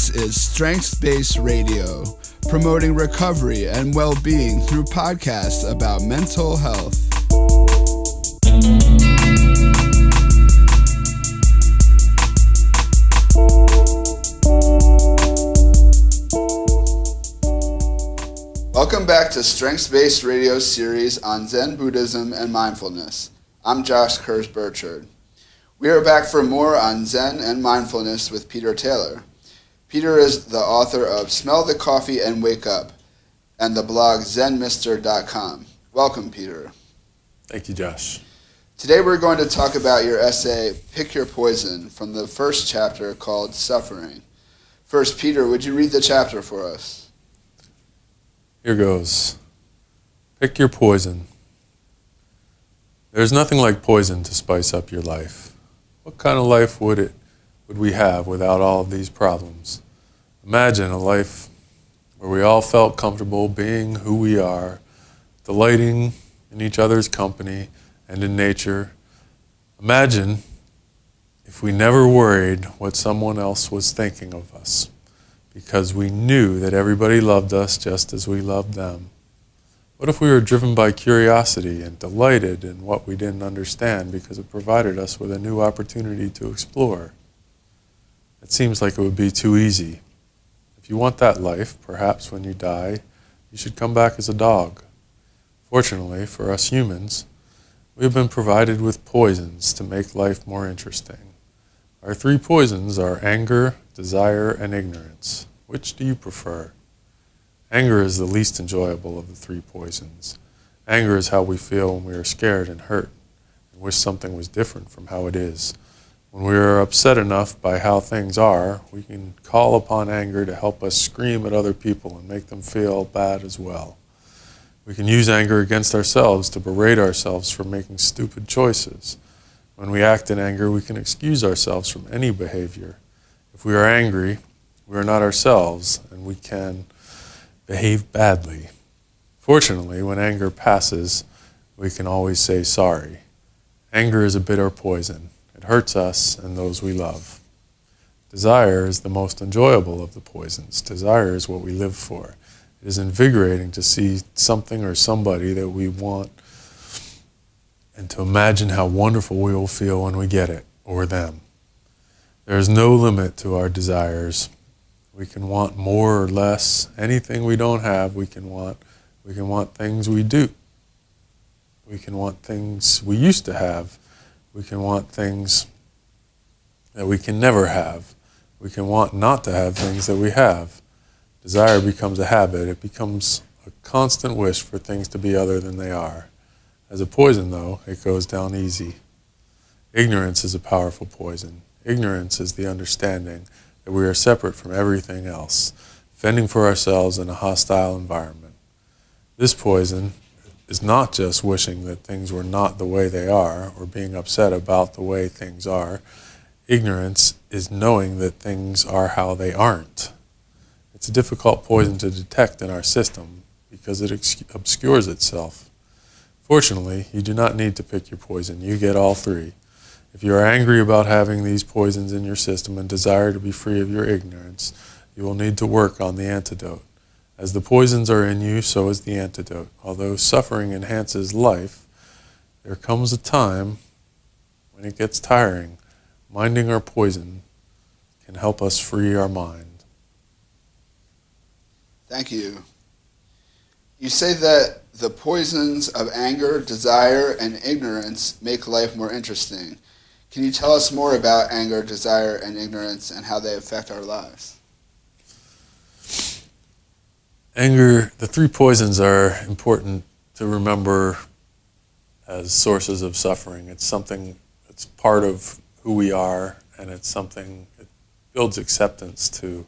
This is Strengths-Based Radio, promoting recovery and well-being through podcasts about mental health. Welcome back to Strengths-Based Radio series on Zen Buddhism and Mindfulness. I'm Josh Kurz-Burchard. We are back for more on Zen and Mindfulness with Peter Taylor. Peter is the author of Smell the Coffee and Wake Up and the blog zenmister.com. Welcome, Peter. Thank you, Josh. Today we're going to talk about your essay, Pick Your Poison, from the first chapter called Suffering. First, Peter, would you read the chapter for us? Here goes. Pick your poison. There's nothing like poison to spice up your life. What kind of life would we have without all of these problems? Imagine a life where we all felt comfortable being who we are, delighting in each other's company and in nature. Imagine if we never worried what someone else was thinking of us, because we knew that everybody loved us just as we loved them. What if we were driven by curiosity and delighted in what we didn't understand because it provided us with a new opportunity to explore? It seems like it would be too easy. If you want that life, perhaps when you die, you should come back as a dog. Fortunately for us humans, we have been provided with poisons to make life more interesting. Our three poisons are anger, desire, and ignorance. Which do you prefer? Anger is the least enjoyable of the three poisons. Anger is how we feel when we are scared and hurt and wish something was different from how it is. When we are upset enough by how things are, we can call upon anger to help us scream at other people and make them feel bad as well. We can use anger against ourselves to berate ourselves for making stupid choices. When we act in anger, we can excuse ourselves from any behavior. If we are angry, we are not ourselves, and we can behave badly. Fortunately, when anger passes, we can always say sorry. Anger is a bitter poison. It hurts us and those we love. Desire is the most enjoyable of the poisons. Desire is what we live for. It is invigorating to see something or somebody that we want and to imagine how wonderful we will feel when we get it, or them. There is no limit to our desires. We can want more or less. Anything we don't have, we can want. We can want things we do. We can want things we used to have. We can want things that we can never have. We can want not to have things that we have. Desire becomes a habit. It becomes a constant wish for things to be other than they are. As a poison, though, it goes down easy. Ignorance is a powerful poison. Ignorance is the understanding that we are separate from everything else, fending for ourselves in a hostile environment. This poison is not just wishing that things were not the way they are, or being upset about the way things are. Ignorance is knowing that things are how they aren't. It's a difficult poison to detect in our system because it obscures itself. Fortunately, you do not need to pick your poison. You get all three. If you are angry about having these poisons in your system and desire to be free of your ignorance, you will need to work on the antidote. As the poisons are in you, so is the antidote. Although suffering enhances life, there comes a time when it gets tiring. Minding our poison can help us free our mind. Thank you. You say that the poisons of anger, desire, and ignorance make life more interesting. Can you tell us more about anger, desire, and ignorance and how they affect our lives? Anger, the three poisons are important to remember as sources of suffering. It's something that's part of who we are, and it's something that builds acceptance to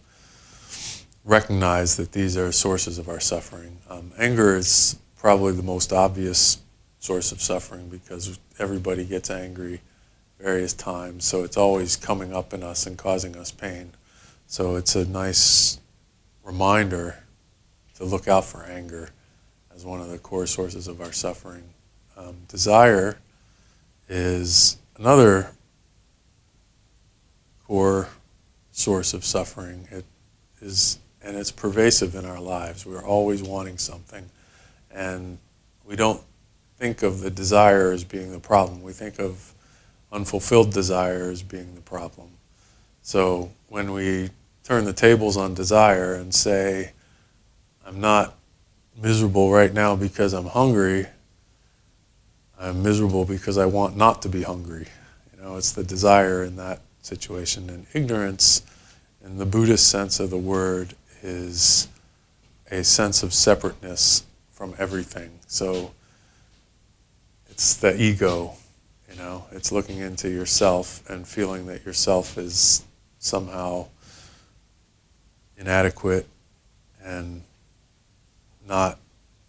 recognize that these are sources of our suffering. Anger is probably the most obvious source of suffering because everybody gets angry various times, so it's always coming up in us and causing us pain. So it's a nice reminder to look out for anger as one of the core sources of our suffering. Desire is another core source of suffering. It and it's pervasive in our lives. We're always wanting something, and we don't think of the desire as being the problem. We think of unfulfilled desire as being the problem. So when we turn the tables on desire and say, I'm not miserable right now because I'm hungry, I'm miserable because I want not to be hungry. It's the desire in that situation. And ignorance, in the Buddhist sense of the word, is a sense of separateness from everything. So it's the ego, it's looking into yourself and feeling that yourself is somehow inadequate and not,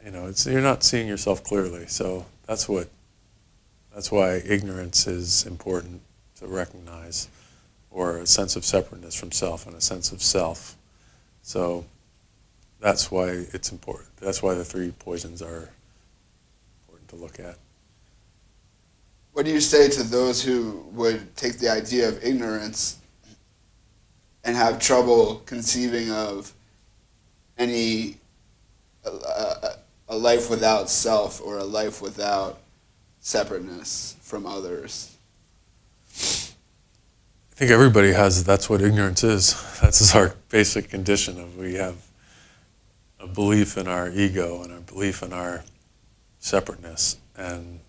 you're not seeing yourself clearly. So that's why ignorance is important to recognize, or a sense of separateness from self and a sense of self. So that's why it's important. That's why the three poisons are important to look at. What do you say to those who would take the idea of ignorance and have trouble conceiving of any a life without self, or a life without separateness from others? I think everybody that's what ignorance is. That's our basic condition of, we have a belief in our ego and a belief in our separateness. And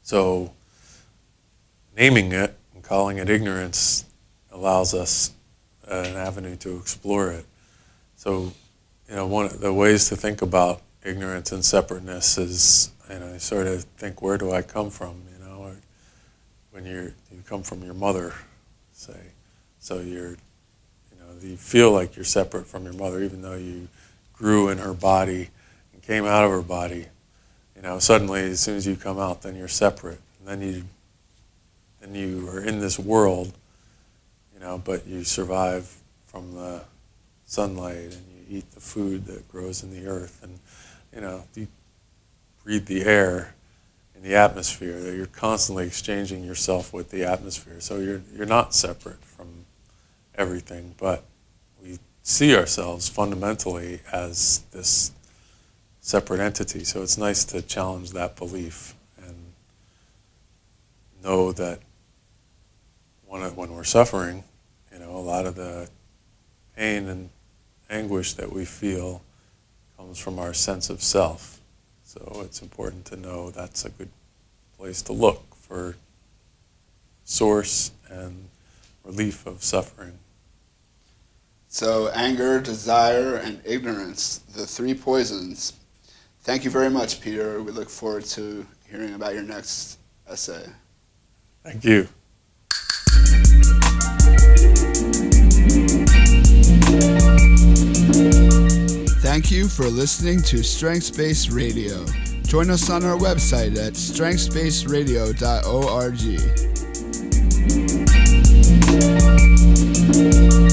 so naming it and calling it ignorance allows us an avenue to explore it. So, one of the ways to think about ignorance and separateness is, you sort of think, where do I come from? Or when you come from your mother, say, so you feel like you're separate from your mother, even though you grew in her body and came out of her body. Suddenly, as soon as you come out, then you're separate, and then you are in this world, but you survive from the sunlight, and you eat the food that grows in the earth, and you breathe the air in the atmosphere, that you're constantly exchanging yourself with the atmosphere. So you're not separate from everything, but we see ourselves fundamentally as this separate entity. So it's nice to challenge that belief and know that when we're suffering, a lot of the pain and anguish that we feel comes from our sense of self. So it's important to know that's a good place to look for source and relief of suffering. So anger, desire, and ignorance, the three poisons. Thank you very much, Peter. We look forward to hearing about your next essay. Thank you. Thank you for listening to Strengths-Based Radio. Join us on our website at strengthsbasedradio.org.